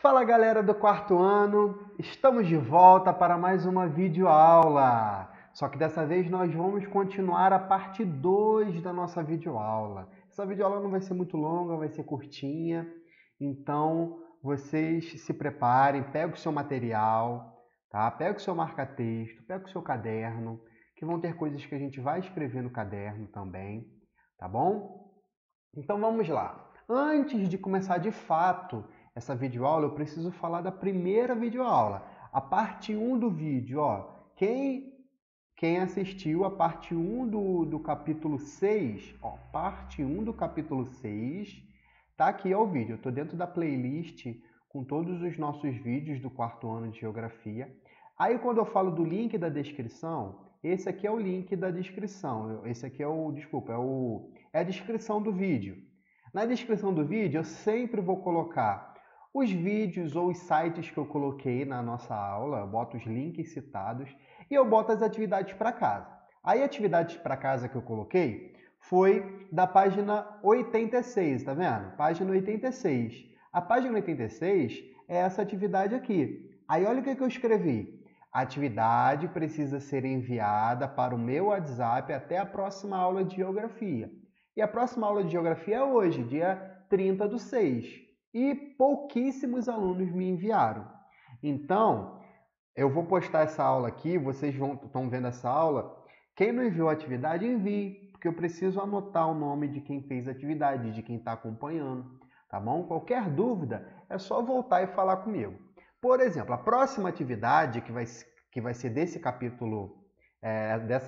Fala galera do quarto ano, estamos de volta para mais uma videoaula. Só que dessa vez nós vamos continuar a parte 2 da nossa videoaula. Essa videoaula não vai ser muito longa, vai ser curtinha. Então vocês se preparem, pega o seu material, tá? Pega o seu marca-texto, pega o seu caderno, que vão ter coisas que a gente vai escrever no caderno também, tá bom? Então vamos lá. Antes de começar de fato essa videoaula, eu preciso falar da primeira videoaula, a parte 1 do vídeo. Ó. Quem assistiu a parte 1 do capítulo 6, ó, parte 1 do capítulo 6, tá aqui ó, o vídeo. Eu estou dentro da playlist com todos os nossos vídeos do quarto ano de Geografia. Aí quando eu falo do link da descrição, esse aqui é o link da descrição. Esse aqui é o, desculpa, é a descrição do vídeo. Na descrição do vídeo eu sempre vou colocar os vídeos ou os sites que eu coloquei na nossa aula, eu boto os links citados e eu boto as atividades para casa. Aí, atividades para casa que eu coloquei foi da página 86, tá vendo? Página 86. A página 86 é essa atividade aqui. Aí, olha o que eu escrevi. A atividade precisa ser enviada para o meu WhatsApp até a próxima aula de Geografia. E a próxima aula de Geografia é hoje, dia 30/6. E pouquíssimos alunos me enviaram. Então, eu vou postar essa aula aqui, vocês estão vendo essa aula. Quem não enviou a atividade, envie, porque eu preciso anotar o nome de quem fez a atividade, de quem está acompanhando, tá bom? Qualquer dúvida, é só voltar e falar comigo. Por exemplo, a próxima atividade, que vai ser desse capítulo,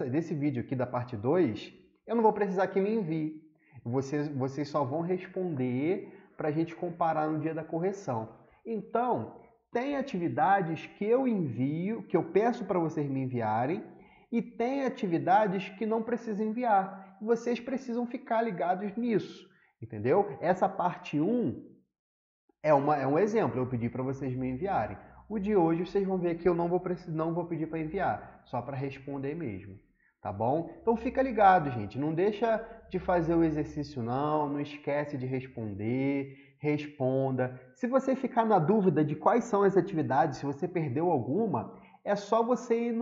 desse vídeo aqui da parte 2, eu não vou precisar que me envie. Vocês só vão responder para a gente comparar no dia da correção. Então, tem atividades que eu envio, que eu peço para vocês me enviarem, e tem atividades que não precisam enviar. Vocês precisam ficar ligados nisso, entendeu? Essa parte 1 é um exemplo, eu pedi para vocês me enviarem. O de hoje vocês vão ver que eu não vou pedir para enviar, só para responder mesmo. Tá bom? Então fica ligado, gente. Não deixa de fazer o exercício não esquece de responder, responda. Se você ficar na dúvida de quais são as atividades, se você perdeu alguma, é só você ir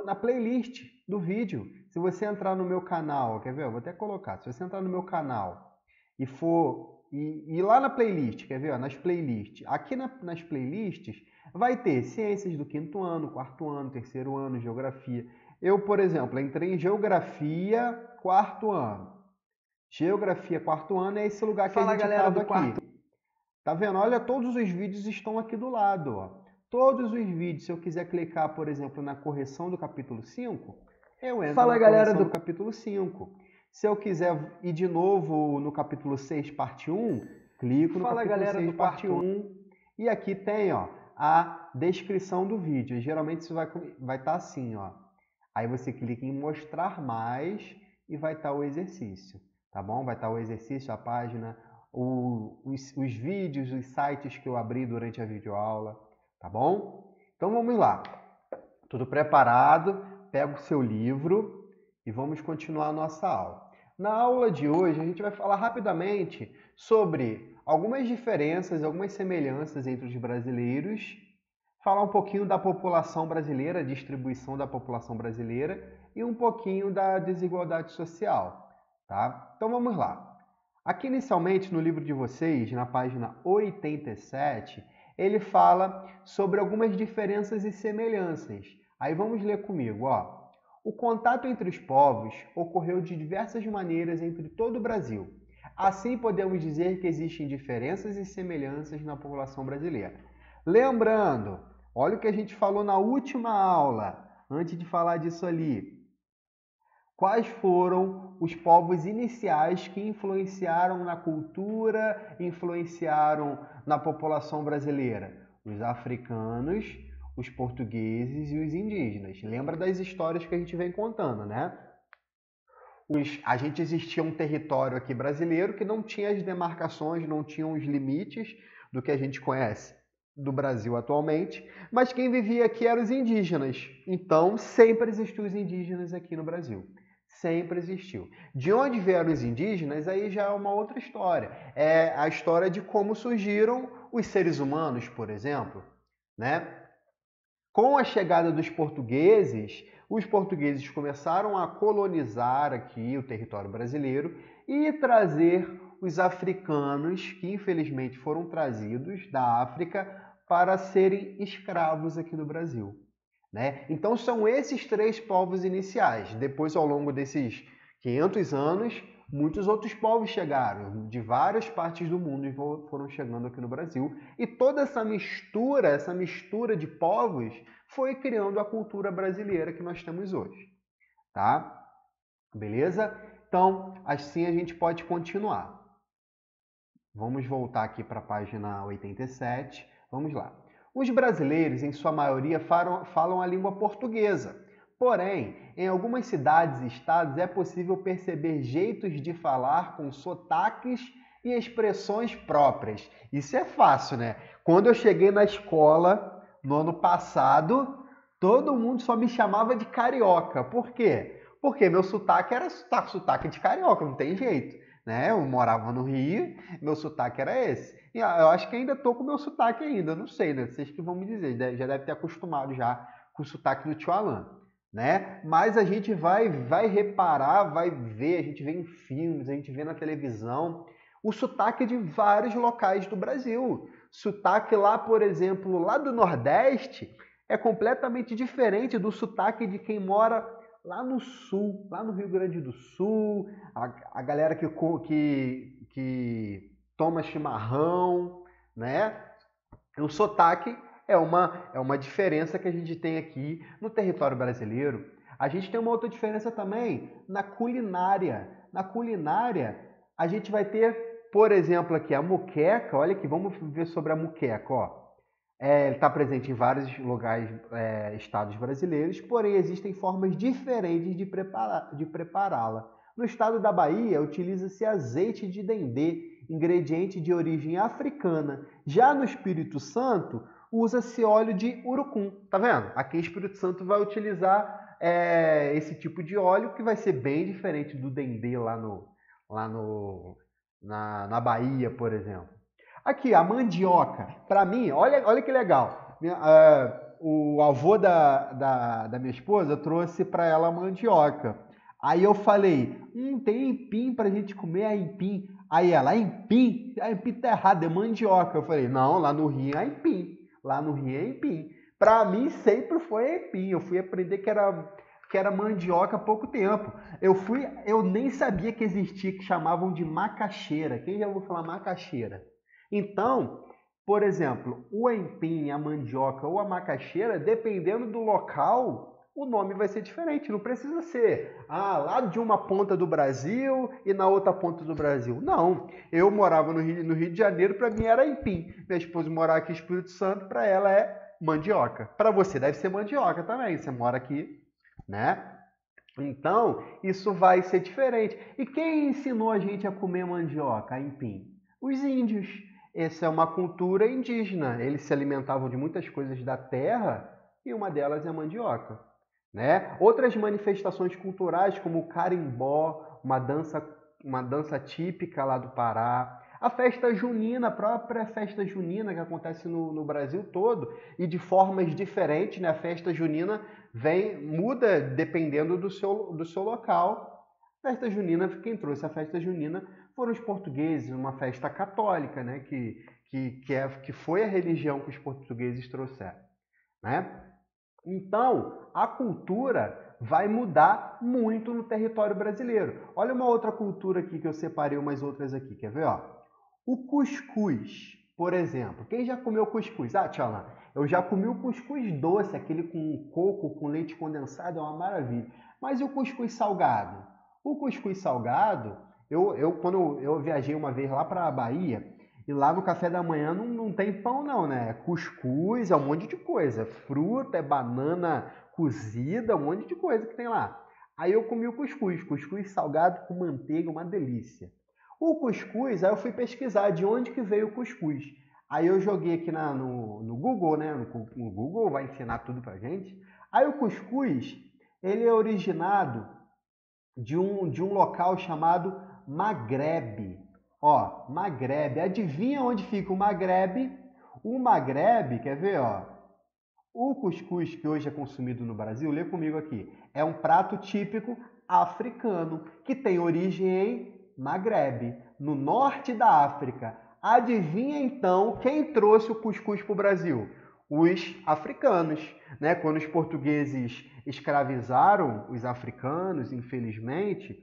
na playlist do vídeo. Se você entrar no meu canal, quer ver? Eu vou até colocar. Se você entrar no meu canal e for ir lá na playlist, quer ver? Nas playlists. Aqui nas playlists vai ter ciências do 5º ano, 4º ano, 3º ano, geografia. Eu, por exemplo, entrei em geografia 4º ano. Geografia 4º ano é esse lugar que a gente estava aqui. Tá vendo? Olha, todos os vídeos estão aqui do lado. Ó. Todos os vídeos, se eu quiser clicar, por exemplo, na correção do capítulo 5, eu entro na correção do capítulo 5. Se eu quiser ir de novo no capítulo 6, parte 1, clico no capítulo 6, parte 1. E aqui tem ó, a descrição do vídeo. Geralmente isso vai estar assim. Ó. Aí você clica em mostrar mais e vai estar o exercício. Tá bom? Vai estar o exercício, a página, os vídeos, os sites que eu abri durante a videoaula. Tá bom? Então vamos lá. Tudo preparado? Pega o seu livro e vamos continuar a nossa aula. Na aula de hoje, a gente vai falar rapidamente sobre algumas diferenças, algumas semelhanças entre os brasileiros, falar um pouquinho da população brasileira, a distribuição da população brasileira e um pouquinho da desigualdade social, tá? Então vamos lá. Aqui inicialmente no livro de vocês, na página 87, ele fala sobre algumas diferenças e semelhanças. Aí vamos ler comigo, ó. O contato entre os povos ocorreu de diversas maneiras entre todo o Brasil. Assim, podemos dizer que existem diferenças e semelhanças na população brasileira. Lembrando, olha o que a gente falou na última aula, antes de falar disso ali. Quais foram os povos iniciais que influenciaram na cultura, influenciaram na população brasileira? Os africanos, os portugueses e os indígenas. Lembra das histórias que a gente vem contando, né? A gente existia um território aqui brasileiro que não tinha as demarcações, não tinha os limites do que a gente conhece do Brasil atualmente, mas quem vivia aqui eram os indígenas. Então, sempre existiu os indígenas aqui no Brasil. Sempre existiu. De onde vieram os indígenas, aí já é uma outra história. É a história de como surgiram os seres humanos, por exemplo, né? Com a chegada dos portugueses, os portugueses começaram a colonizar aqui o território brasileiro e trazer os africanos, que infelizmente foram trazidos da África para serem escravos aqui no Brasil, né? Então são esses três povos iniciais. Depois, ao longo desses 500 anos, muitos outros povos chegaram, de várias partes do mundo e foram chegando aqui no Brasil. E toda essa mistura de povos, foi criando a cultura brasileira que nós temos hoje, tá? Beleza? Então, assim a gente pode continuar. Vamos voltar aqui para a página 87. Vamos lá. Os brasileiros, em sua maioria, falam a língua portuguesa. Porém, em algumas cidades e estados é possível perceber jeitos de falar com sotaques e expressões próprias. Isso é fácil, né? Quando eu cheguei na escola, no ano passado, todo mundo só me chamava de carioca. Por quê? Porque meu sotaque era sotaque de carioca, não tem jeito, né? Eu morava no Rio, meu sotaque era esse. E eu acho que ainda tô com o meu sotaque ainda, não sei, né? Vocês que vão me dizer, já deve ter acostumado já com o sotaque do tio Alan, né? Mas a gente vai reparar, vai ver, a gente vê em filmes, a gente vê na televisão, o sotaque de vários locais do Brasil. Sotaque lá, por exemplo, lá do Nordeste, é completamente diferente do sotaque de quem mora lá no Sul, lá no Rio Grande do Sul, a galera que toma chimarrão, né? O sotaque é uma diferença que a gente tem aqui no território brasileiro. A gente tem uma outra diferença também na culinária. Na culinária, a gente vai ter, por exemplo, aqui a moqueca. Olha aqui, vamos ver sobre a moqueca, ó. Ele está presente em vários lugares, estados brasileiros, porém existem formas diferentes de prepará-la. No estado da Bahia, utiliza-se azeite de dendê, ingrediente de origem africana. Já no Espírito Santo, usa-se óleo de urucum. Tá vendo? Aqui em Espírito Santo vai utilizar esse tipo de óleo, que vai ser bem diferente do dendê na Bahia, por exemplo. Aqui, a mandioca. Para mim, olha que legal. O avô da minha esposa trouxe para ela a mandioca. Aí eu falei, tem empim para a gente comer a empim. Aí ela, empim? A empim tá errado, é mandioca. Eu falei, não, lá no Rio é empim. Lá no Rio é empim. Para mim sempre foi empim. Eu fui aprender que era mandioca há pouco tempo. Eu nem sabia que existia, que chamavam de macaxeira. Quem já ouviu falar macaxeira? Então, por exemplo, o empim, a mandioca ou a macaxeira, dependendo do local, o nome vai ser diferente. Não precisa ser lá de uma ponta do Brasil e na outra ponta do Brasil. Não. Eu morava no Rio de Janeiro, para mim era empim. Minha esposa morava aqui em Espírito Santo, para ela é mandioca. Para você deve ser mandioca também. Você mora aqui, né? Então, isso vai ser diferente. E quem ensinou a gente a comer mandioca, a empim? Os índios. Essa é uma cultura indígena. Eles se alimentavam de muitas coisas da terra e uma delas é a mandioca, né? Outras manifestações culturais, como o carimbó, uma dança típica lá do Pará. A festa junina, a própria festa junina que acontece no Brasil todo e de formas diferentes, né? A festa junina muda dependendo do seu local. A festa junina, quem trouxe a festa junina foram os portugueses, uma festa católica, né? Que foi a religião que os portugueses trouxeram, né? Então, a cultura vai mudar muito no território brasileiro. Olha uma outra cultura aqui que eu separei umas outras aqui, quer ver? Ó? O cuscuz, por exemplo. Quem já comeu cuscuz? Tchala, eu já comi o cuscuz doce, aquele com coco, com leite condensado, é uma maravilha. Mas e o cuscuz salgado? O cuscuz salgado, quando eu viajei uma vez lá para a Bahia, e lá no café da manhã não tem pão não, né? É cuscuz, é um monte de coisa. Fruta, é banana cozida, um monte de coisa que tem lá. Aí eu comi o cuscuz salgado com manteiga, uma delícia. O cuscuz, aí eu fui pesquisar de onde que veio o cuscuz. Aí eu joguei aqui no Google, né? No Google vai ensinar tudo pra gente. Aí o cuscuz, ele é originado de um local chamado Maghreb. Ó, Maghreb. Adivinha onde fica o Maghreb? O Maghreb, quer ver, ó? O cuscuz que hoje é consumido no Brasil, lê comigo aqui, é um prato típico africano que tem origem em Maghreb, no norte da África. Adivinha então quem trouxe o cuscuz para o Brasil? Os africanos, né? Quando os portugueses escravizaram os africanos, infelizmente,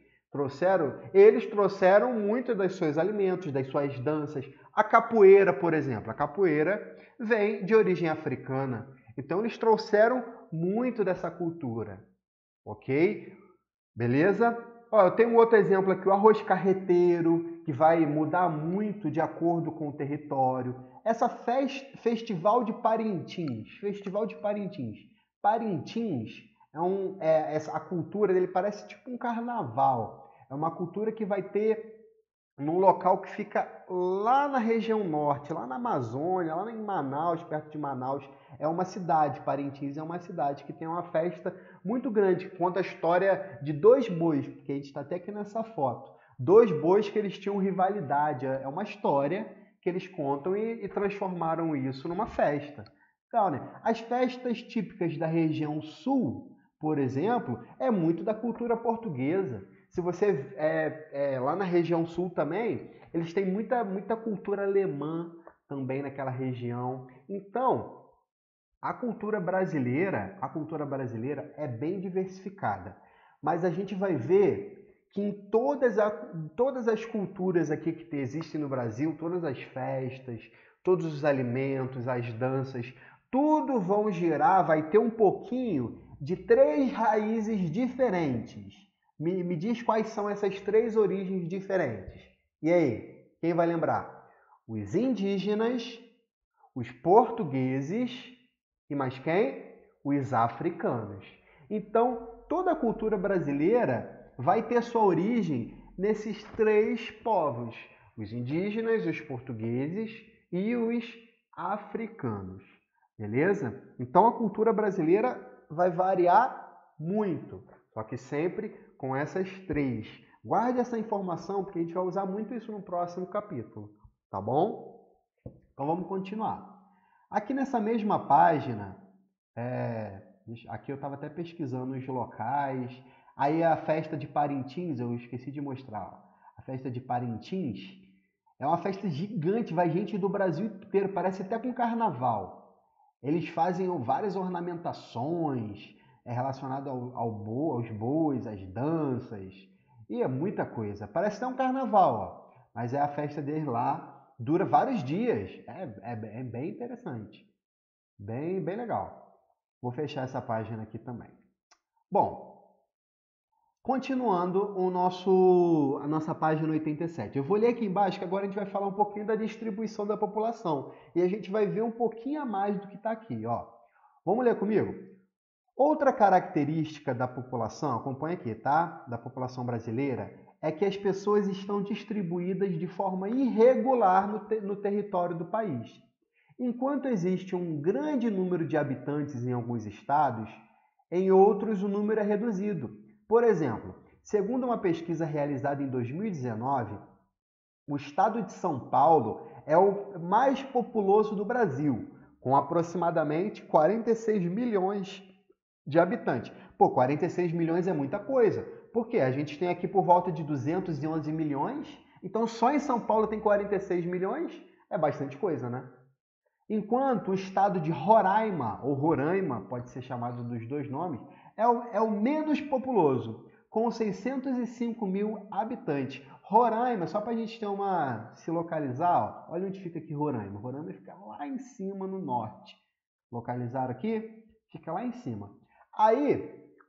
eles trouxeram muito dos seus alimentos, das suas danças. A capoeira, por exemplo, a capoeira vem de origem africana. Então eles trouxeram muito dessa cultura, ok? Beleza? Ó, eu tenho um outro exemplo aqui, o arroz carreteiro, que vai mudar muito de acordo com o território. Essa Festival de Parintins, Festival de Parintins. Parintins a cultura dele parece tipo um carnaval. É uma cultura que vai ter num local que fica lá na região norte, lá na Amazônia, lá em Manaus, perto de Manaus. É uma cidade, Parintins é uma cidade que tem uma festa muito grande, que conta a história de dois bois, porque a gente está até aqui nessa foto. Dois bois que eles tinham rivalidade, é uma história que eles contam e transformaram isso numa festa. Então, né? As festas típicas da região sul, por exemplo, é muito da cultura portuguesa. Se você lá na região sul também, eles têm muita cultura alemã também naquela região. Então, a cultura brasileira é bem diversificada. Mas a gente vai ver que em todas as culturas aqui que existem no Brasil, todas as festas, todos os alimentos, as danças, tudo vão girar, vai ter um pouquinho de três raízes diferentes. Me diz quais são essas três origens diferentes. E aí, quem vai lembrar? Os indígenas, os portugueses e mais quem? Os africanos. Então, toda a cultura brasileira vai ter sua origem nesses três povos: os indígenas, os portugueses e os africanos. Beleza? Então, a cultura brasileira vai variar muito, só que sempre com essas três. Guarde essa informação, porque a gente vai usar muito isso no próximo capítulo, tá bom? Então vamos continuar. Aqui nessa mesma página, aqui eu estava até pesquisando os locais, aí a festa de Parintins, eu esqueci de mostrar. Ó. A festa de Parintins é uma festa gigante, vai gente do Brasil inteiro, parece até com carnaval. Eles fazem várias ornamentações relacionadas aos bois, às danças, e é muita coisa. Parece até um carnaval, ó, mas é a festa deles lá, dura vários dias. É bem interessante, bem legal. Vou fechar essa página aqui também. Bom, continuando a nossa página 87. Eu vou ler aqui embaixo que agora a gente vai falar um pouquinho da distribuição da população. E a gente vai ver um pouquinho a mais do que está aqui. Ó. Vamos ler comigo? Outra característica da população, acompanha aqui, tá? Da população brasileira, é que as pessoas estão distribuídas de forma irregular no território do país. Enquanto existe um grande número de habitantes em alguns estados, em outros o número é reduzido. Por exemplo, segundo uma pesquisa realizada em 2019, o estado de São Paulo é o mais populoso do Brasil, com aproximadamente 46 milhões de habitantes. Pô, 46 milhões é muita coisa. Por quê? A gente tem aqui por volta de 211 milhões, então só em São Paulo tem 46 milhões, é bastante coisa, né? Enquanto o estado de Roraima, ou Roraima, pode ser chamado dos dois nomes, é o menos populoso, com 605 mil habitantes. Roraima, só para a gente se localizar, ó, olha onde fica aqui Roraima. Roraima fica lá em cima no norte. Localizaram aqui? Fica lá em cima. Aí,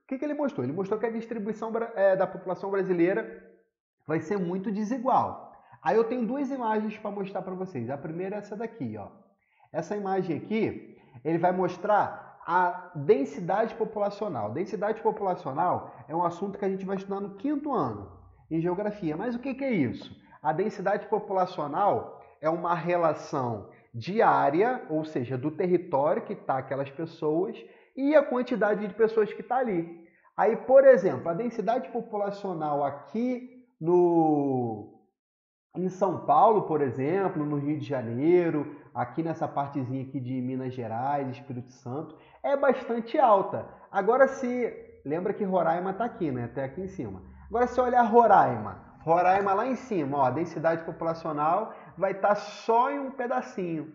o que ele mostrou? Ele mostrou que a distribuição da população brasileira vai ser muito desigual. Aí eu tenho duas imagens para mostrar para vocês. A primeira é essa daqui, ó. Essa imagem aqui, ele vai mostrar a densidade populacional. Densidade populacional é um assunto que a gente vai estudar no 5º ano, em geografia. Mas o que é isso? A densidade populacional é uma relação de área, ou seja, do território que está aquelas pessoas, e a quantidade de pessoas que está ali. Aí, por exemplo, a densidade populacional aqui em São Paulo, por exemplo, no Rio de Janeiro, aqui nessa partezinha aqui de Minas Gerais, Espírito Santo, é bastante alta. Agora, lembra que Roraima está aqui, né? Até aqui em cima. Agora, se olhar Roraima lá em cima, ó, a densidade populacional vai estar só em um pedacinho.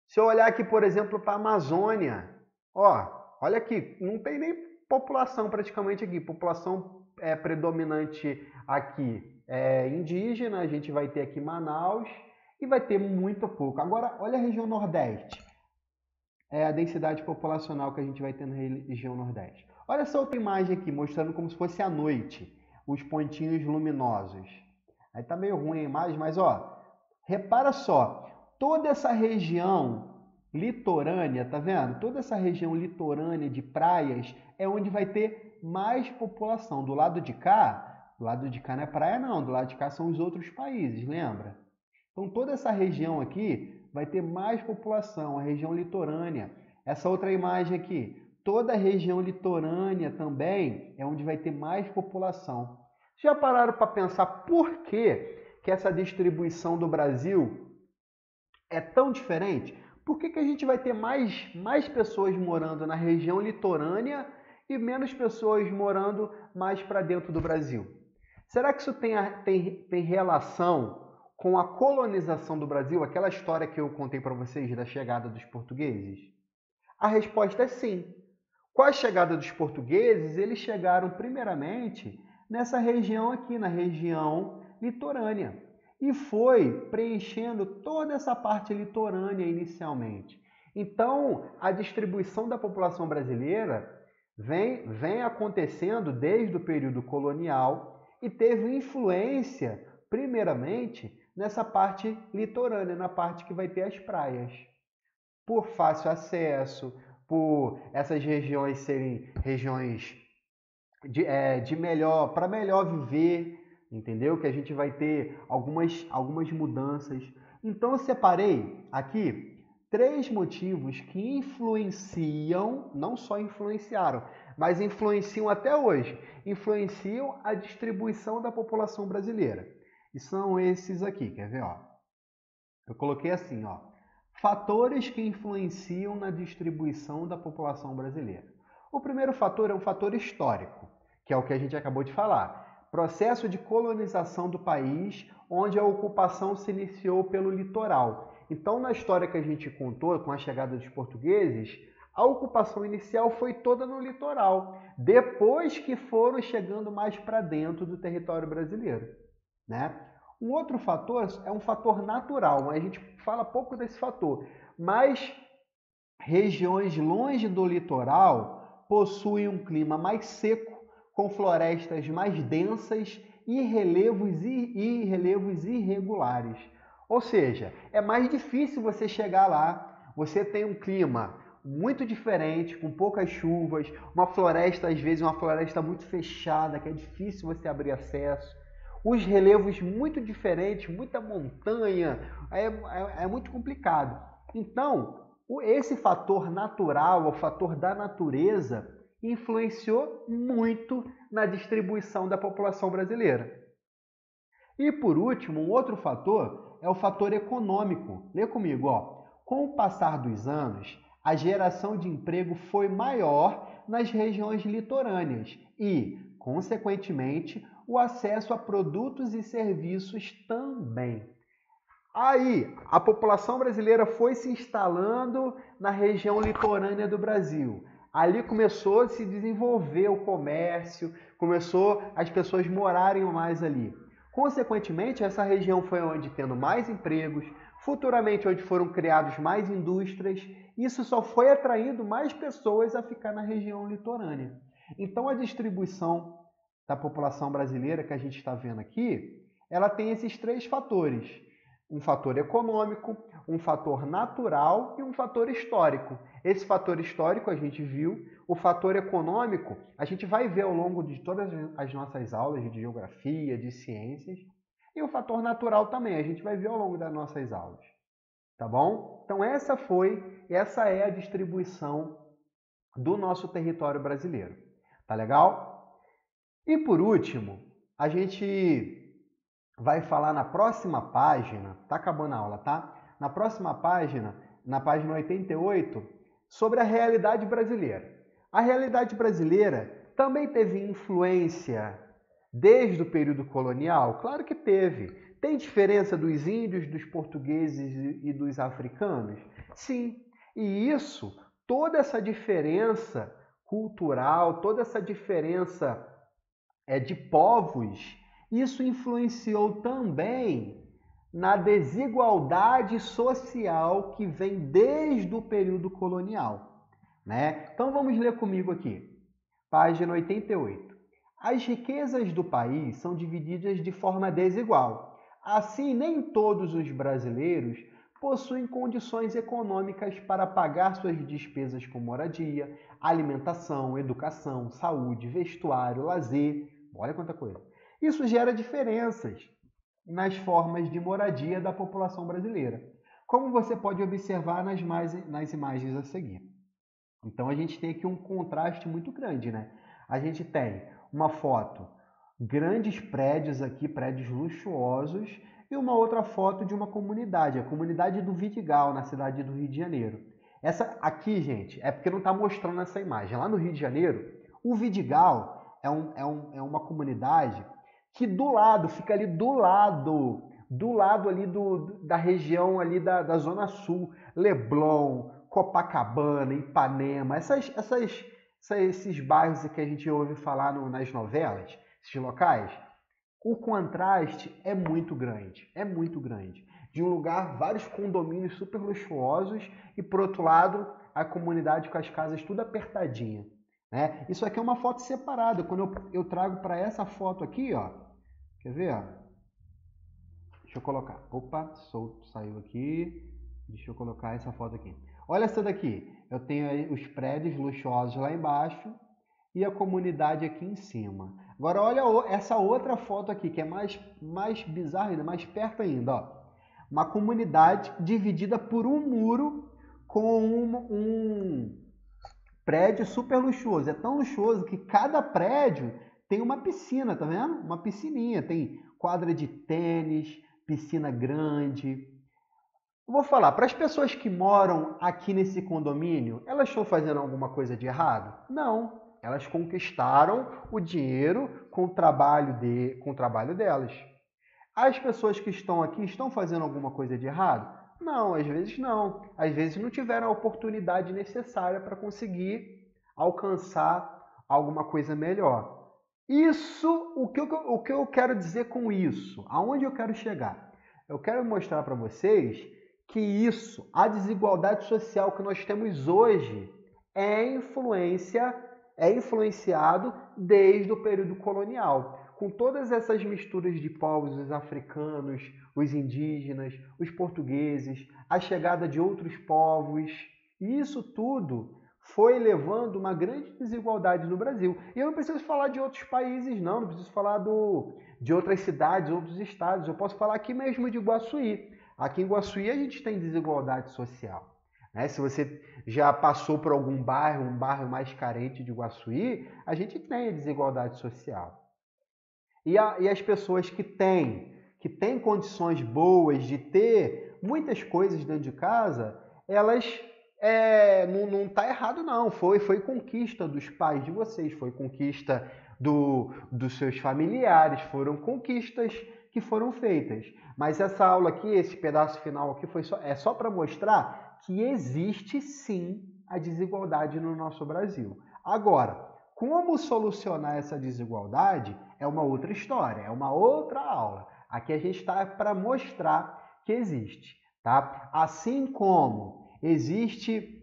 Se eu olhar aqui, por exemplo, para a Amazônia, ó, olha aqui, não tem nem população praticamente aqui. População predominante aqui é indígena, a gente vai ter aqui Manaus e vai ter muito pouco. Agora, olha a região Nordeste. É a densidade populacional que a gente vai ter na região Nordeste. Olha essa outra imagem aqui, mostrando como se fosse à noite, os pontinhos luminosos. Aí tá meio ruim a imagem, mas ó, repara só, toda essa região litorânea, tá vendo? Toda essa região litorânea de praias é onde vai ter mais população. Do lado de cá não é praia não, do lado de cá são os outros países, lembra? Então toda essa região aqui vai ter mais população, a região litorânea. Essa outra imagem aqui, toda a região litorânea também é onde vai ter mais população. Já pararam para pensar por que essa distribuição do Brasil é tão diferente? Por que a gente vai ter mais pessoas morando na região litorânea e menos pessoas morando mais para dentro do Brasil? Será que isso tem relação com a colonização do Brasil, aquela história que eu contei para vocês da chegada dos portugueses? A resposta é sim. Com a chegada dos portugueses, eles chegaram primeiramente nessa região aqui, na região litorânea, e foi preenchendo toda essa parte litorânea inicialmente. Então, a distribuição da população brasileira vem acontecendo desde o período colonial e teve influência, primeiramente, nessa parte litorânea, na parte que vai ter as praias. Por fácil acesso, por essas regiões serem regiões para melhor viver, entendeu? Que a gente vai ter algumas mudanças. Então eu separei aqui 3 motivos que influenciam, não só influenciaram, mas influenciam até hoje, influenciam a distribuição da população brasileira. E são esses aqui, quer ver? Ó? Eu coloquei assim, ó, fatores que influenciam na distribuição da população brasileira. O primeiro fator é um fator histórico, que é o que a gente acabou de falar. Processo de colonização do país, onde a ocupação se iniciou pelo litoral. Então, na história que a gente contou, com a chegada dos portugueses, a ocupação inicial foi toda no litoral, depois que foram chegando mais para dentro do território brasileiro, né? Um outro fator é um fator natural, a gente fala pouco desse fator, mas regiões longe do litoral possuem um clima mais seco, com florestas mais densas e relevos irregulares. Ou seja, é mais difícil você chegar lá, você tem um clima muito diferente, com poucas chuvas, uma floresta, às vezes uma floresta muito fechada, que é difícil você abrir acesso. Os relevos muito diferentes, muita montanha, é muito complicado. Então, esse fator natural, o fator da natureza, influenciou muito na distribuição da população brasileira. E por último, um outro fator é o fator econômico. Lê comigo, ó. Com o passar dos anos, a geração de emprego foi maior nas regiões litorâneas e, consequentemente, o acesso a produtos e serviços também. Aí, a população brasileira foi se instalando na região litorânea do Brasil. Ali começou a se desenvolver o comércio, começou as pessoas morarem mais ali. Consequentemente, essa região foi onde tendo mais empregos, futuramente onde foram criados mais indústrias. Isso só foi atraindo mais pessoas a ficar na região litorânea. Então, a distribuição da população brasileira que a gente está vendo aqui, ela tem esses 3 fatores. Um fator econômico, um fator natural e um fator histórico. Esse fator histórico a gente viu, o fator econômico a gente vai ver ao longo de todas as nossas aulas de geografia, de ciências, e o fator natural também, a gente vai ver ao longo das nossas aulas. Tá bom? Então essa é a distribuição do nosso território brasileiro. Tá legal? E por último, a gente vai falar na próxima página, tá acabando a aula, tá? Na próxima página, na página 88, sobre a realidade brasileira. A realidade brasileira também teve influência desde o período colonial? Claro que teve. Tem diferença dos índios, dos portugueses e dos africanos? Sim. E isso, toda essa diferença cultural, toda essa diferença de povos, isso influenciou também na desigualdade social que vem desde o período colonial, né? Então vamos ler comigo aqui, página 88. As riquezas do país são divididas de forma desigual. Assim, nem todos os brasileiros possuem condições econômicas para pagar suas despesas com moradia, alimentação, educação, saúde, vestuário, lazer. Olha quanta coisa. Isso gera diferenças nas formas de moradia da população brasileira, como você pode observar nas imagens a seguir. Então a gente tem aqui um contraste muito grande, né? A gente tem uma foto, grandes prédios aqui, prédios luxuosos, e uma outra foto de uma comunidade, a comunidade do Vidigal, na cidade do Rio de Janeiro. Essa aqui, gente, é porque não está mostrando essa imagem. Lá no Rio de Janeiro, o Vidigal é uma comunidade que do lado, fica ali do lado ali da região ali da Zona Sul, Leblon, Copacabana, Ipanema, esses bairros que a gente ouve falar nas novelas, esses locais, o contraste é muito grande, é muito grande. De um lugar, vários condomínios super luxuosos e, por outro lado, a comunidade com as casas tudo apertadinha, né? Isso aqui é uma foto separada. Quando eu trago para essa foto aqui, ó, quer ver? Ó? Deixa eu colocar. Opa, saiu aqui. Deixa eu colocar essa foto aqui. Olha essa daqui. Eu tenho aí os prédios luxuosos lá embaixo e a comunidade aqui em cima. Agora olha essa outra foto aqui, que é mais bizarra ainda, mais perto ainda. Ó. Uma comunidade dividida por um muro com um prédio super luxuoso. É tão luxuoso que cada prédio tem uma piscina, tá vendo? Uma piscininha. Tem quadra de tênis, piscina grande. Eu vou falar, para as pessoas que moram aqui nesse condomínio, elas estão fazendo alguma coisa de errado? Não. Elas conquistaram o dinheiro com o trabalho delas. As pessoas que estão aqui estão fazendo alguma coisa de errado? Não, às vezes não. Às vezes não tiveram a oportunidade necessária para conseguir alcançar alguma coisa melhor. O que eu quero dizer com isso? Aonde eu quero chegar? Eu quero mostrar para vocês que a desigualdade social que nós temos hoje, é influenciado desde o período colonial. Com todas essas misturas de povos, os africanos, os indígenas, os portugueses, a chegada de outros povos, e isso tudo foi levando uma grande desigualdade no Brasil. E eu não preciso falar de outros países, não preciso falar de outras cidades, outros estados. Eu posso falar aqui mesmo de Iguaçuí. Aqui em Iguaçuí a gente tem desigualdade social. Né? Se você já passou por algum bairro, um bairro mais carente de Iguaçuí, a gente tem a desigualdade social. E as pessoas que têm condições boas de ter muitas coisas dentro de casa, elas não está errado não, foi conquista dos pais de vocês, foi conquista dos seus familiares, foram conquistas que foram feitas. Mas essa aula aqui, esse pedaço final aqui, é só para mostrar que existe sim a desigualdade no nosso Brasil. Agora, como solucionar essa desigualdade é uma outra história, é uma outra aula. Aqui a gente está para mostrar que existe. Tá? Assim como existe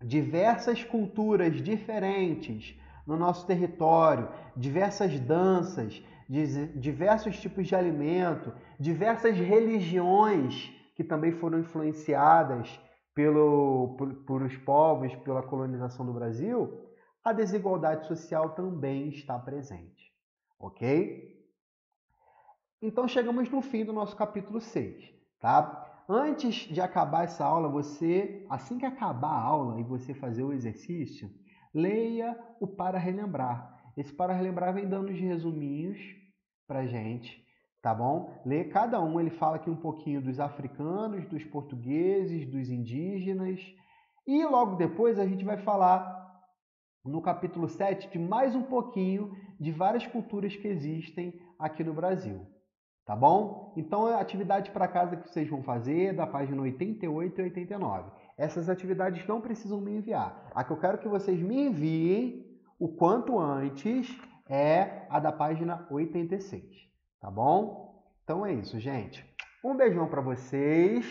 diversas culturas diferentes no nosso território, diversas danças, diversos tipos de alimento, diversas religiões que também foram influenciadas por os povos, pela colonização do Brasil, a desigualdade social também está presente. Ok? Então chegamos no fim do nosso capítulo 6. Tá? Antes de acabar essa aula, assim que acabar a aula e você fazer o exercício, leia o para relembrar. Esse para relembrar vem dando os resuminhos pra gente, tá bom? Lê cada um, ele fala aqui um pouquinho dos africanos, dos portugueses, dos indígenas, e logo depois a gente vai falar no capítulo 7 de mais um pouquinho de várias culturas que existem aqui no Brasil. Tá bom? Então, a atividade para casa que vocês vão fazer é da página 88 e 89. Essas atividades não precisam me enviar. A que eu quero que vocês me enviem o quanto antes é a da página 86. Tá bom? Então é isso, gente. Um beijão para vocês.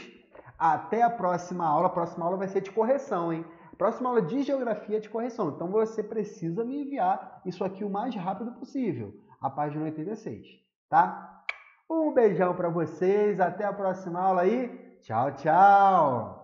Até a próxima aula. A próxima aula vai ser de correção, hein? Próxima aula de geografia de correção. Então você precisa me enviar isso aqui o mais rápido possível. A página 86, tá? Um beijão para vocês, até a próxima aula aí. Tchau, tchau!